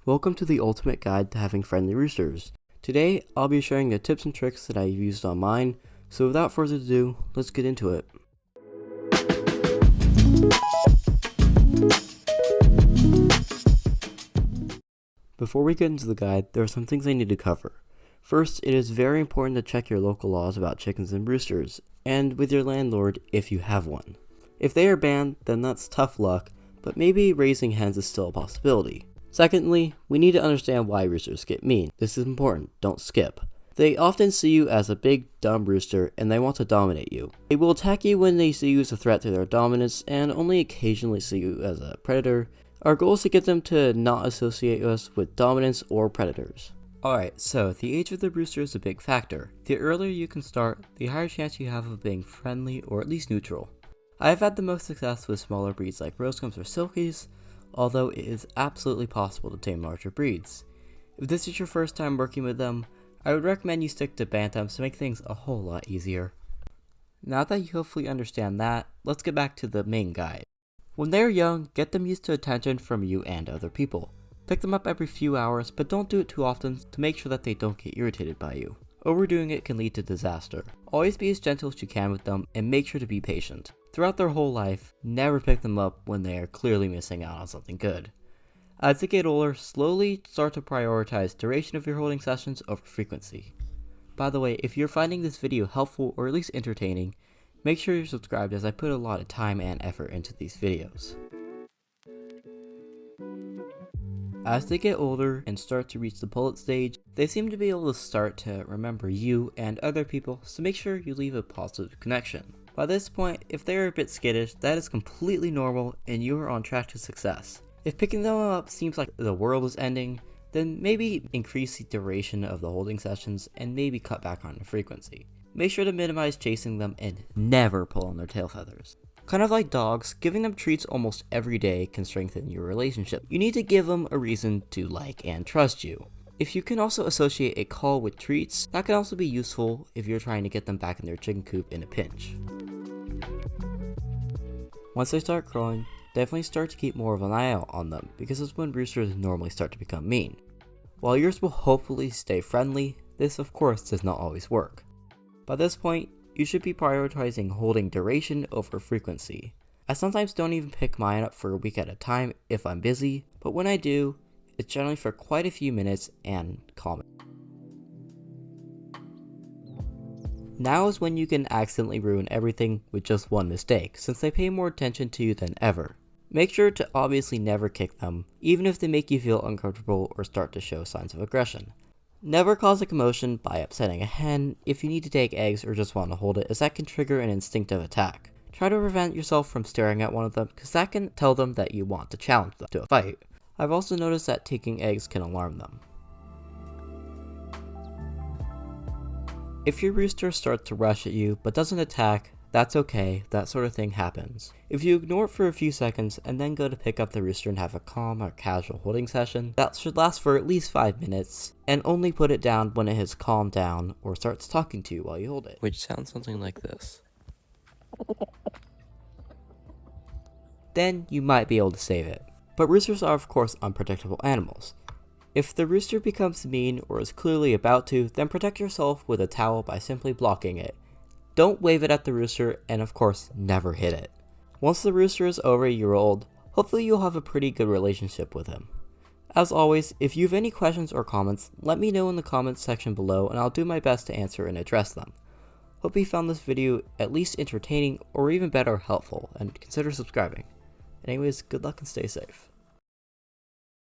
Welcome to the ultimate guide to having friendly roosters. Today, I'll be sharing the tips and tricks that I've used on mine, so without further ado, let's get into it. Before we get into the guide, there are some things I need to cover. First, it is very important to check your local laws about chickens and roosters, and with your landlord if you have one. If they are banned, then that's tough luck, but maybe raising hens is still a possibility. Secondly, we need to understand why roosters get mean. This is important, don't skip. They often see you as a big, dumb rooster, and they want to dominate you. They will attack you when they see you as a threat to their dominance, and only occasionally see you as a predator. Our goal is to get them to not associate us with dominance or predators. Alright, so the age of the rooster is a big factor. The earlier you can start, the higher chance you have of being friendly or at least neutral. I have had the most success with smaller breeds like Rosecomps or Silkies, although it is absolutely possible to tame larger breeds. If this is your first time working with them, I would recommend you stick to bantams to make things a whole lot easier. Now that you hopefully understand that, let's get back to the main guide. When they are young, get them used to attention from you and other people. Pick them up every few hours, but don't do it too often to make sure that they don't get irritated by you. Overdoing it can lead to disaster. Always be as gentle as you can with them and make sure to be patient. Throughout their whole life, never pick them up when they are clearly missing out on something good. As they get older, slowly start to prioritize duration of your holding sessions over frequency. By the way, if you're finding this video helpful or at least entertaining, make sure you're subscribed as I put a lot of time and effort into these videos. As they get older and start to reach the pullet stage, they seem to be able to start to remember you and other people, so make sure you leave a positive connection. By this point, if they are a bit skittish, that is completely normal and you are on track to success. If picking them up seems like the world is ending, then maybe increase the duration of the holding sessions and maybe cut back on the frequency. Make sure to minimize chasing them and never pull on their tail feathers. Kind of like dogs, giving them treats almost every day can strengthen your relationship. You need to give them a reason to like and trust you. If you can also associate a call with treats, that can also be useful if you're trying to get them back in their chicken coop in a pinch. Once they start crowing, definitely start to keep more of an eye out on them because it's when roosters normally start to become mean. While yours will hopefully stay friendly, this of course does not always work. By this point, you should be prioritizing holding duration over frequency. I sometimes don't even pick mine up for a week at a time if I'm busy, but when I do, it's generally for quite a few minutes and calming. Now is when you can accidentally ruin everything with just one mistake, since they pay more attention to you than ever. Make sure to obviously never kick them, even if they make you feel uncomfortable or start to show signs of aggression. Never cause a commotion by upsetting a hen if you need to take eggs or just want to hold it, as that can trigger an instinctive attack. Try to prevent yourself from staring at one of them, because that can tell them that you want to challenge them to a fight. I've also noticed that taking eggs can alarm them. If your rooster starts to rush at you but doesn't attack, that's okay, that sort of thing happens. If you ignore it for a few seconds and then go to pick up the rooster and have a calm or casual holding session, that should last for at least 5 minutes, and only put it down when it has calmed down or starts talking to you while you hold it. Which sounds something like this. Then you might be able to save it. But roosters are of course unpredictable animals. If the rooster becomes mean or is clearly about to, then protect yourself with a towel by simply blocking it. Don't wave it at the rooster, and of course, never hit it. Once the rooster is over a year old, hopefully you'll have a pretty good relationship with him. As always, if you have any questions or comments, let me know in the comments section below and I'll do my best to answer and address them. Hope you found this video at least entertaining or even better helpful, and consider subscribing. Anyways, good luck and stay safe.